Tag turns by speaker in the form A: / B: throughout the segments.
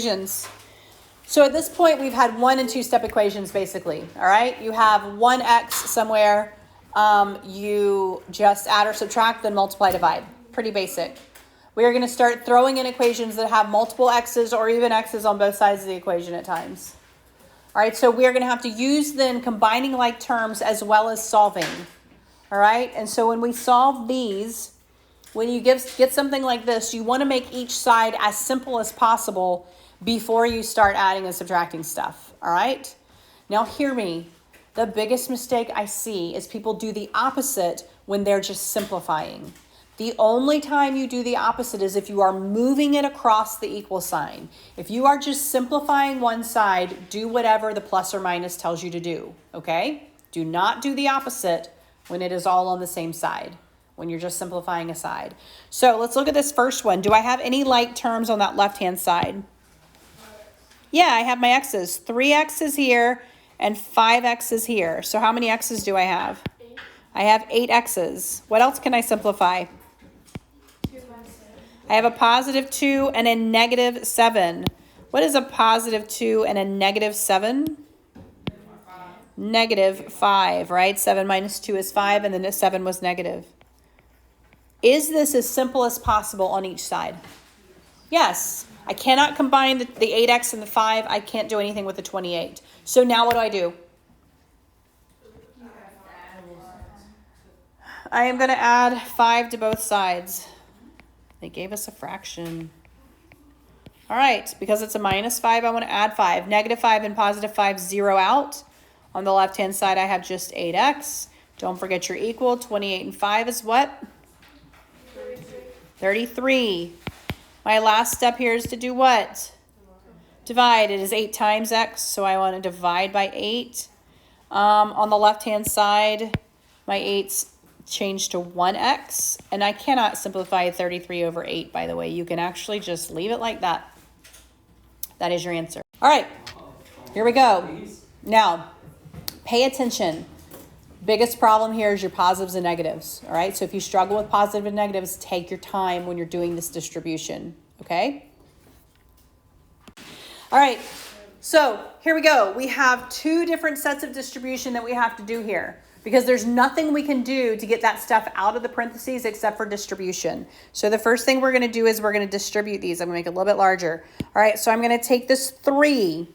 A: equations. So at this point, we've had 1 and 2 step equations basically, all right? You have 1x somewhere. You just add or subtract, then multiply, divide. Pretty basic. We are going to start throwing in equations that have multiple x's or even x's on both sides of the equation at times. All right, so we are going to have to use then combining like terms as well as solving. All right, and so when we solve these, when you get something like this, you want to make each side as simple as possible before you start adding and subtracting stuff. All right, now hear me. The biggest mistake I see is people do the opposite when they're just simplifying. The only time you do the opposite is if you are moving it across the equal sign. If you are just simplifying one side, do whatever the plus or minus tells you to do, okay? Do not do the opposite when it is all on the same side, when you're just simplifying a side. So let's look at this first one. Do I have any like terms on that left-hand side? Yeah, I have my x's. 3 x's here and 5 x's here. So how many x's do I have?
B: 8.
A: I have 8 x's. What else can I simplify? I have a positive 2 and a negative 7. What is a positive 2 and a negative 7? Negative 5, right? 7 minus 2 is 5, and then the 7 was negative. Is this as simple as possible on each side? Yes. I cannot combine the 8x and the 5. I can't do anything with the 28. So now what do? I am going to add 5 to both sides. They gave us a fraction. All right, because it's a minus 5, I want to add 5. Negative 5 and positive 5 zero out. On the left-hand side, I have just 8x. Don't forget your equal. 28 and 5 is what? 33. My last step here is to do what? Divide. It is 8 times x, so I want to divide by 8. On the left-hand side, my 8's change to 1x, and I cannot simplify 33 over 8, by the way. You can actually just leave it like that. That is your answer. All right, here we go. Now, pay attention. Biggest problem here is your positives and negatives, all right? So if you struggle with positive and negatives, take your time when you're doing this distribution, okay? All right, so here we go. We have 2 different sets of distribution that we have to do here, because there's nothing we can do to get that stuff out of the parentheses except for distribution. So the first thing we're going to do is we're going to distribute these. I'm going to make it a little bit larger. All right, so I'm going to take this 3,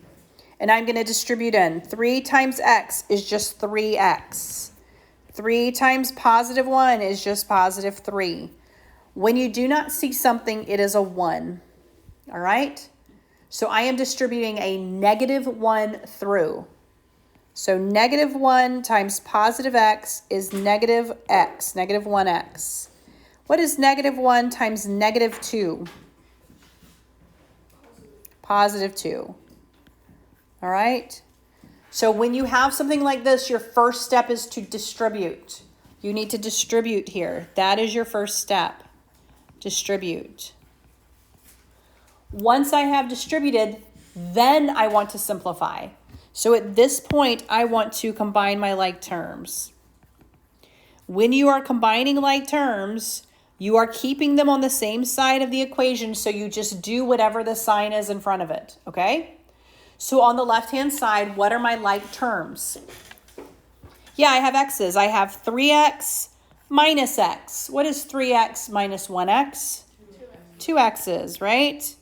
A: and I'm going to distribute in. 3 times x is just 3x. 3 times positive 1 is just positive 3. When you do not see something, it is a 1. All right? So I am distributing a negative 1 through. So negative 1 times positive x is negative x, negative 1x. What is negative 1 times negative 2? Positive 2. All right? So when you have something like this, your first step is to distribute. You need to distribute here. That is your first step. Distribute. Once I have distributed, then I want to simplify. So at this point, I want to combine my like terms. When you are combining like terms, you are keeping them on the same side of the equation, so you just do whatever the sign is in front of it, okay? So on the left-hand side, what are my like terms? Yeah, I have x's. I have 3x minus x. What is 3x minus 1x? 2x's, right?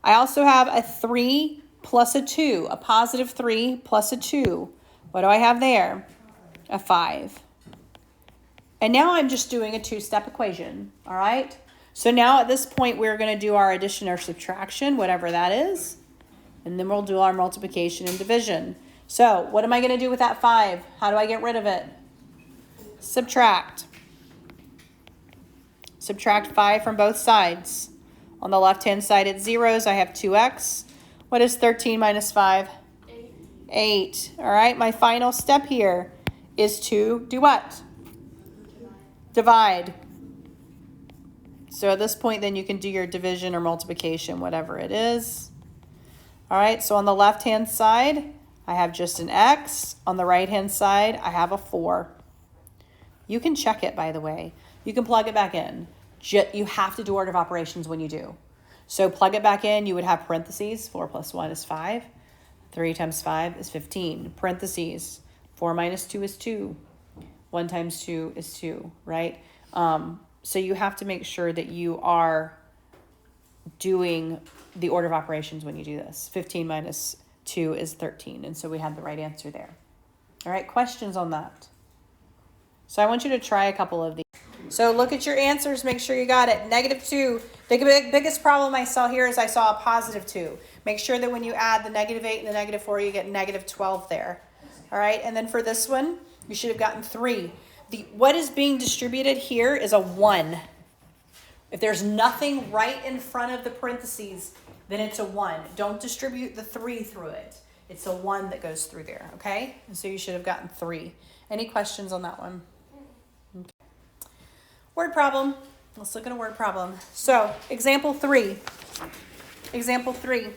A: I also have a 3 plus a 2, a positive 3 plus a 2. What do I have there? A 5. And now I'm just doing a 2-step equation, all right? So now at this point, we're going to do our addition or subtraction, whatever that is. And then we'll do our multiplication and division. So what am I going to do with that 5? How do I get rid of it? Subtract. Subtract 5 from both sides. On the left-hand side, it's zeros. I have 2x. What is 13 minus 5?
B: 8.
A: 8. All right, my final step here is to do what? Divide. So at this point, then you can do your division or multiplication, whatever it is. All right, so on the left-hand side, I have just an x. On the right-hand side, I have a 4. You can check it, by the way. You can plug it back in. You have to do order of operations when you do. So plug it back in. You would have parentheses. 4 plus 1 is 5. 3 times 5 is 15. Parentheses. 4 minus 2 is 2. 1 times 2 is 2, right? So you have to make sure that you are doing the order of operations when you do this. 15 minus 2 is 13. And so we have the right answer there. All right, questions on that? So I want you to try a couple of these. So look at your answers. Make sure you got it. -2. The biggest problem I saw here is I saw a +2. Make sure that when you add the -8 and the -4, you get -12 there. All right, and then for this one, you should have gotten 3. What is being distributed here is a 1. If there's nothing right in front of the parentheses, then it's a 1. Don't distribute the 3 through it. It's a 1 that goes through there, okay? And so you should have gotten 3. Any questions on that one? Okay. Word problem. Let's look at a word problem. So, example 3. Example 3. All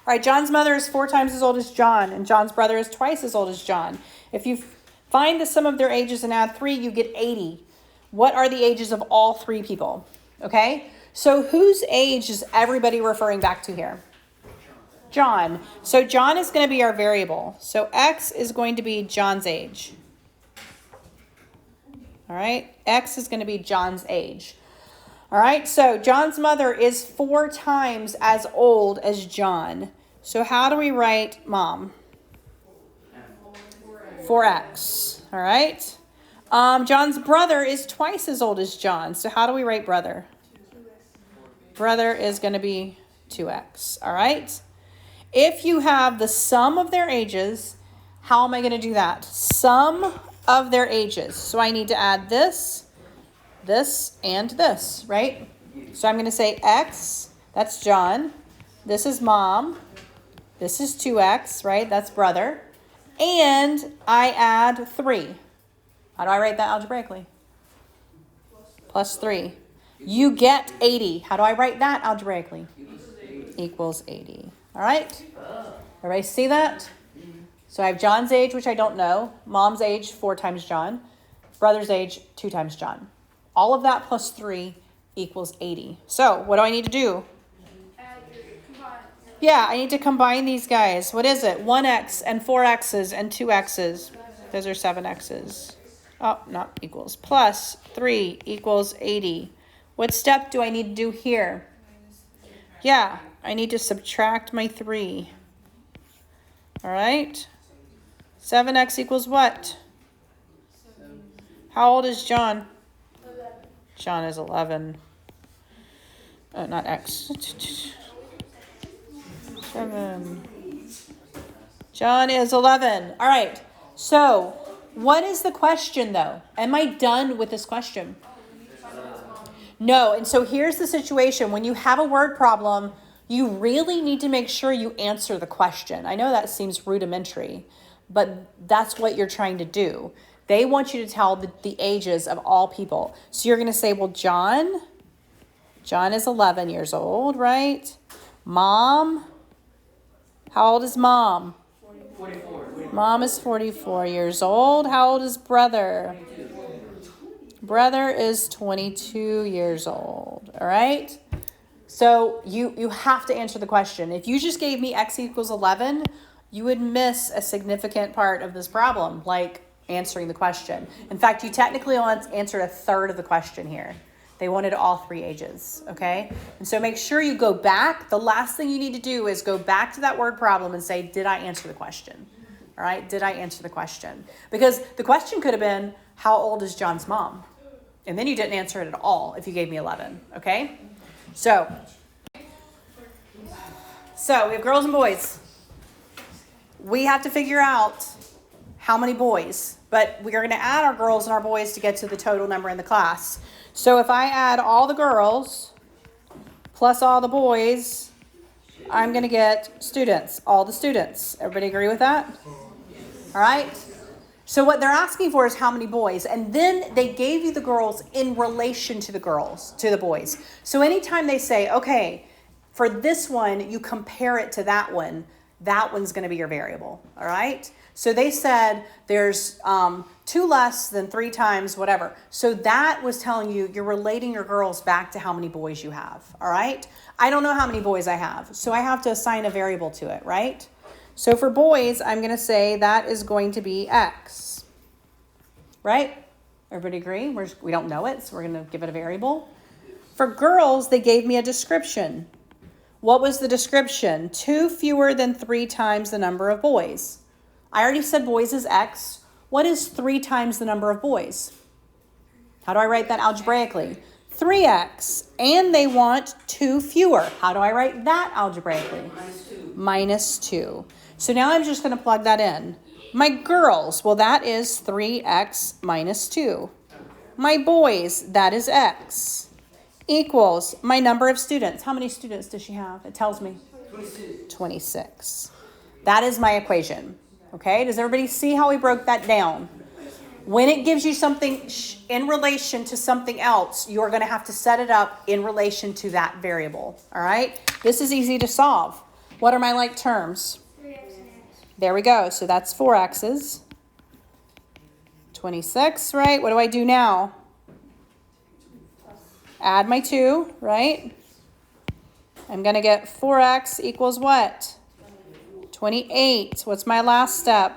A: right, John's mother is 4 times as old as John, and John's brother is twice as old as John. If you find the sum of their ages and add 3, you get 80. What are the ages of all 3 people? Okay, so whose age is everybody referring back to here? John. So John is going to be our variable. So X is going to be John's age. All right, X is going to be John's age. All right, so John's mother is 4 times as old as John. So how do we write mom? 4X. All right. John's brother is twice as old as John. So how do we write brother? Brother is going to be 2X. All right. If you have the sum of their ages, how am I going to do that? Sum of their ages. So I need to add this, and this, right? So I'm going to say X, that's John. This is mom. This is 2X, right? That's brother. And I add 3. How do I write that algebraically? Plus 3. You get 80. How do I write that algebraically? Equals 80. All right? Everybody see that? So I have John's age, which I don't know. Mom's age, 4 times John. Brother's age, 2 times John. All of that plus 3 equals 80. So what do I need to do? Yeah, I need to combine these guys. What is it? 1X and 4X's and 2X's. Those are 7X's. Oh, not equals. Plus 3 equals 80. What step do I need to do here? Yeah, I need to subtract my 3. All right. 7X equals what? How old is John?
B: 11.
A: John is 11. Not X. 7. John is 11. All right. So, what is the question, though? Am I done with this question? No. And so here's the situation. When you have a word problem, you really need to make sure you answer the question. I know that seems rudimentary, but that's what you're trying to do. They want you to tell the ages of all people. So you're going to say, well, John is 11 years old, right? Mom, how old is mom?
B: 44.
A: Mom is 44 years old. How old is brother?
B: 22.
A: Brother is 22 years old. All right? So you have to answer the question. If you just gave me X equals 11, you would miss a significant part of this problem, like answering the question. In fact, you technically only answered a third of the question here. They wanted all 3 ages, okay? And so make sure you go back. The last thing you need to do is go back to that word problem and say, did I answer the question? All right, did I answer the question? Because the question could have been, how old is John's mom? And then you didn't answer it at all if you gave me 11, okay? So we have girls and boys. We have to figure out how many boys, but we are going to add our girls and our boys to get to the total number in the class. So if I add all the girls plus all the boys, I'm going to get students, all the students. Everybody agree with that? All right. So what they're asking for is how many boys. And then they gave you the girls in relation to the girls, to the boys. So anytime they say, okay, for this one, you compare it to that one, that one's going to be your variable, all right? So they said there's 2 less than 3 times whatever. So that was telling you you're relating your girls back to how many boys you have, all right? I don't know how many boys I have, so I have to assign a variable to it, right? So for boys, I'm going to say that is going to be X, right? Everybody agree? We don't know it, so we're going to give it a variable. For girls, they gave me a description. What was the description? 2 fewer than 3 times the number of boys. I already said boys is X. What is 3 times the number of boys? How do I write that algebraically? 3x. And they want 2 fewer. How do I write that algebraically? Minus 2. So now I'm just going to plug that in. My girls, well, that is 3x minus 2. My boys, that is x. Equals my number of students. How many students does she have? It tells me 26. That is my equation. Okay, does everybody see how we broke that down? When it gives you something in relation to something else, you're going to have to set it up in relation to that variable. All right, this is easy to solve. What are my like terms?
C: 3x and x.
A: There we go. So that's 4x's. 26, right? What do I do now? Add my 2, right? I'm going to get 4x equals what? 28. What's my last step?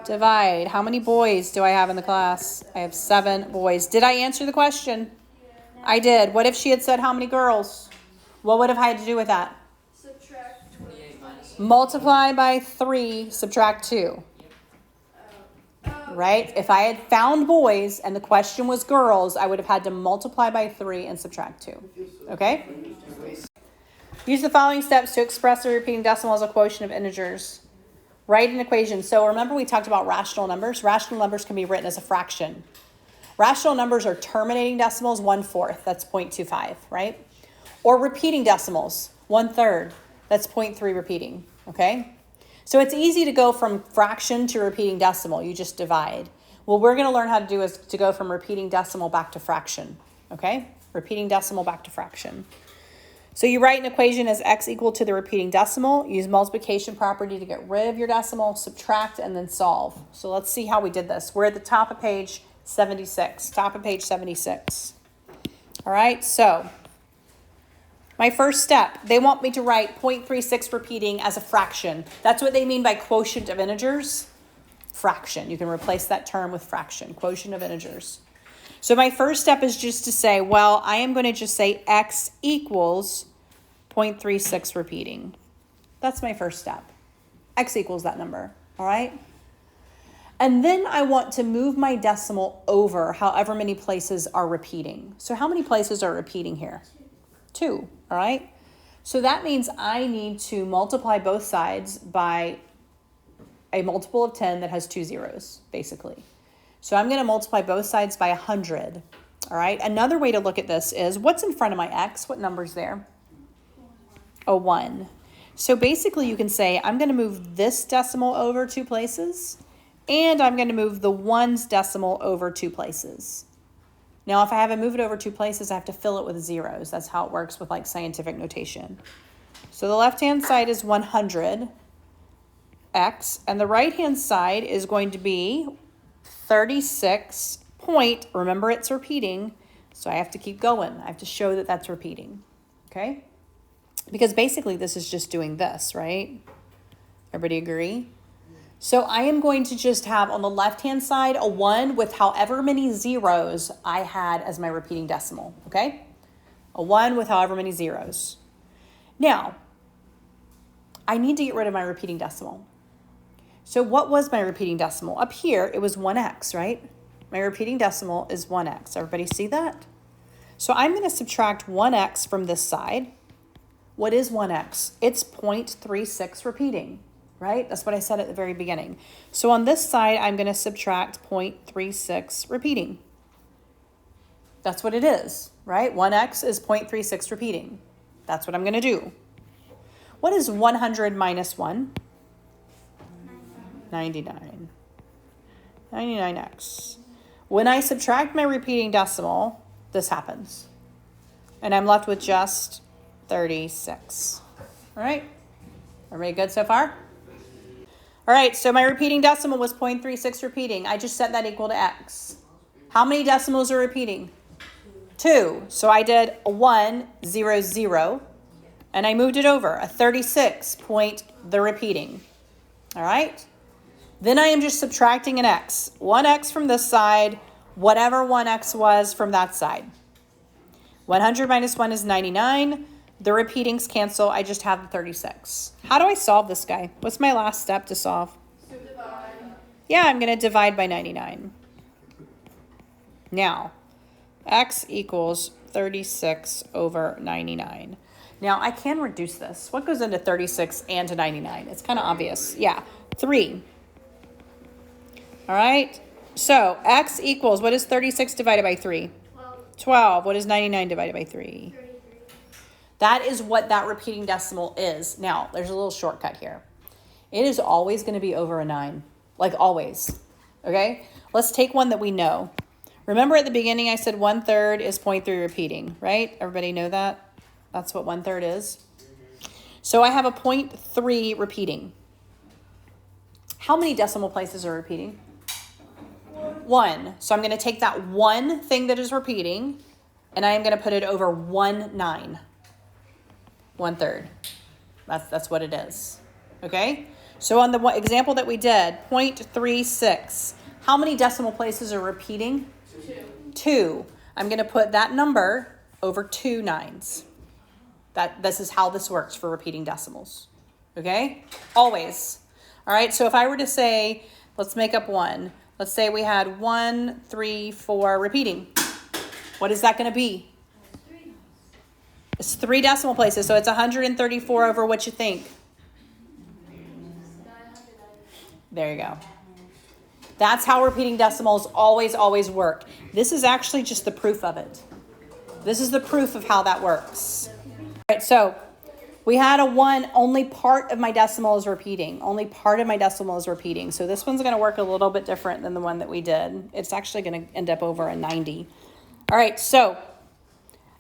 A: Divide. How many boys do I have in the class? I have 7 boys. Did I answer the question? I did. What if she had said how many girls? What would have I had to do with that?
C: Subtract
B: 28 minus.
A: Multiply by 3, subtract 2. Right? If I had found boys and the question was girls, I would have had to multiply by 3 and subtract 2. Okay? Use the following steps to express a repeating decimal as a quotient of integers. Write an equation. So remember we talked about rational numbers. Rational numbers can be written as a fraction. Rational numbers are terminating decimals, 1/4. That's 0.25, right? Or repeating decimals, 1/3. That's 0.3 repeating, okay? So it's easy to go from fraction to repeating decimal. You just divide. What we're going to learn how to do is to go from repeating decimal back to fraction, okay? Repeating decimal back to fraction. So you write an equation as x equal to the repeating decimal. Use multiplication property to get rid of your decimal, subtract, and then solve. So let's see how we did this. We're at the top of page 76. Top of page 76. All right, so my first step, they want me to write 0.36 repeating as a fraction. That's what they mean by quotient of integers. Fraction. You can replace that term with fraction. Quotient of integers. So my first step is just to say, well, I am going to just say x equals 0.36 repeating. That's my first step. X equals that number, all right? And then I want to move my decimal over however many places are repeating. So how many places are repeating here? 2, all right? So that means I need to multiply both sides by a multiple of 10 that has 2 zeros, basically. So I'm going to multiply both sides by 100, all right? Another way to look at this is, what's in front of my x? What number's there? A 1. So basically you can say, I'm going to move this decimal over 2 places, and I'm going to move the 1's decimal over 2 places. Now, if I haven't moved it over 2 places, I have to fill it with zeros. That's how it works with like scientific notation. So the left-hand side is 100x, and the right-hand side is going to be 36 point, remember it's repeating, so I have to keep going. I have to show that that's repeating, okay? Because basically this is just doing this, right? Everybody agree? So I am going to just have on the left-hand side a 1 with however many zeros I had as my repeating decimal, okay? A 1 with however many zeros. Now, I need to get rid of my repeating decimal. So what was my repeating decimal? Up here, it was 1x, right? My repeating decimal is 1x. Everybody see that? So I'm going to subtract 1x from this side. What is 1x? It's 0.36 repeating, right? That's what I said at the very beginning. So on this side, I'm going to subtract 0.36 repeating. That's what it is, right? 1x is 0.36 repeating. That's what I'm going to do. What is 100 minus 1? 99. 99x. When I subtract my repeating decimal, this happens. And I'm left with just 36. All right? Everybody good so far? All right, so my repeating decimal was 0.36 repeating. I just set that equal to x. How many decimals are repeating? 2. So I did a 1, 0, 0, and I moved it over, a 36 point the repeating. All right? Then I am just subtracting an x. 1x from this side, whatever 1x was from that side. 100 minus 1 is 99. The repeatings cancel. I just have the 36. How do I solve this guy? What's my last step to solve?
C: Divide.
A: Yeah, I'm going to divide by 99. Now, x equals 36 over 99. Now, I can reduce this. What goes into 36 and to 99? It's kind of obvious. Yeah, 3. All right. So, x equals, what is 36 divided by 3? 12. What is 99 divided by 3?
C: 33.
A: That is what that repeating decimal is. Now, there's a little shortcut here. It is always going to be over a 9. Like always. Okay? Let's take one that we know. Remember at the beginning I said 1/3 is 0.3 repeating, right? Everybody know that? That's what 1/3 is. So I have a 0.3 repeating. How many decimal places are repeating? 1. So I'm going to take that one thing that is repeating and I am going to put it over 1/9. 1/3. That's what it is. Okay? So on the example that we did, 0.36. How many decimal places are repeating? 2. I'm going to put that number over 2 9s. This is how this works for repeating decimals. Okay? Always. All right, so if I were to say, let's make up one. Let's say we had 1, 3, 4 repeating. What is that going to be? It's 3 decimal places, so it's 134 over what you think. There you go. That's how repeating decimals always work. This is actually just the proof of it. This is the proof of how that works. All right, so we had a 1, only part of my decimal is repeating. Only part of my decimal is repeating. So this one's going to work a little bit different than the one that we did. It's actually going to end up over a 90. All right, so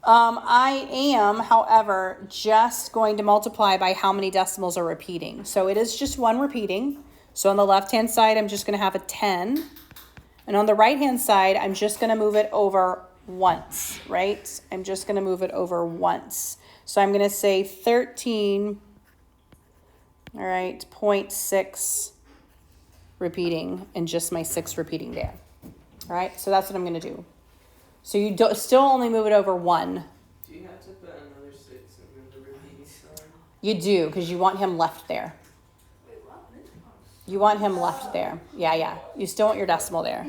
A: I am, however, just going to multiply by how many decimals are repeating. So it is just 1 repeating. So on the left-hand side, I'm just going to have a 10. And on the right-hand side, I'm just going to move it over once, right? I'm just going to move it over once. So I'm going to say 13, all right, 0.6 repeating and just my 6 repeating there. All right, so that's what I'm going to do. So you still only move it over 1.
B: Do you have to put another 6 and then the repeating sign?
A: You do, because you want him left there. You want him left there. Yeah. You still want your decimal there.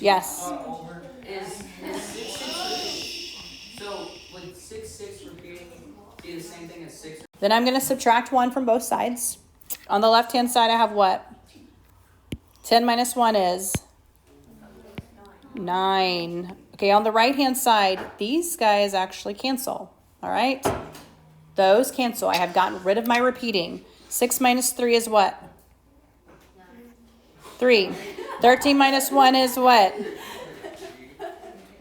A: Yes.
B: Is 6 so would 6 repeating be the same thing as 6?
A: Then I'm going to subtract 1 from both sides. On the left-hand side, I have what? 10 minus 1 is 9. Okay, on the right-hand side, these guys actually cancel. All right? Those cancel. I have gotten rid of my repeating. 6 minus 3 is what? 3. 13 minus 1 is what?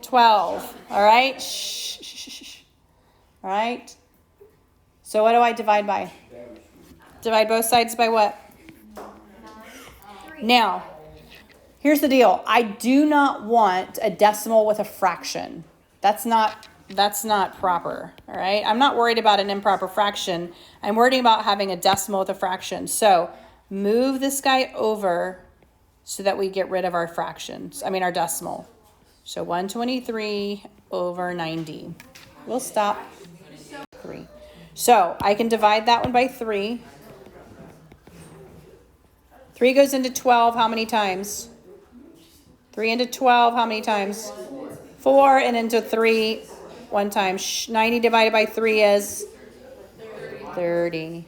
A: 12. All right? Shh. All right? So what do I divide by? Divide both sides by what? Now, here's the deal. I do not want a decimal with a fraction. That's not proper, all right? I'm not worried about an improper fraction. I'm worried about having a decimal with a fraction. So move this guy over so that we get rid of our fractions. Our decimal. So 123 over 90. We'll stop. 3. So I can divide that one by 3. 3 goes into 12 how many times? 3 into 12 how many times? 4 and into 3 one time. 90 divided by 3 is 30.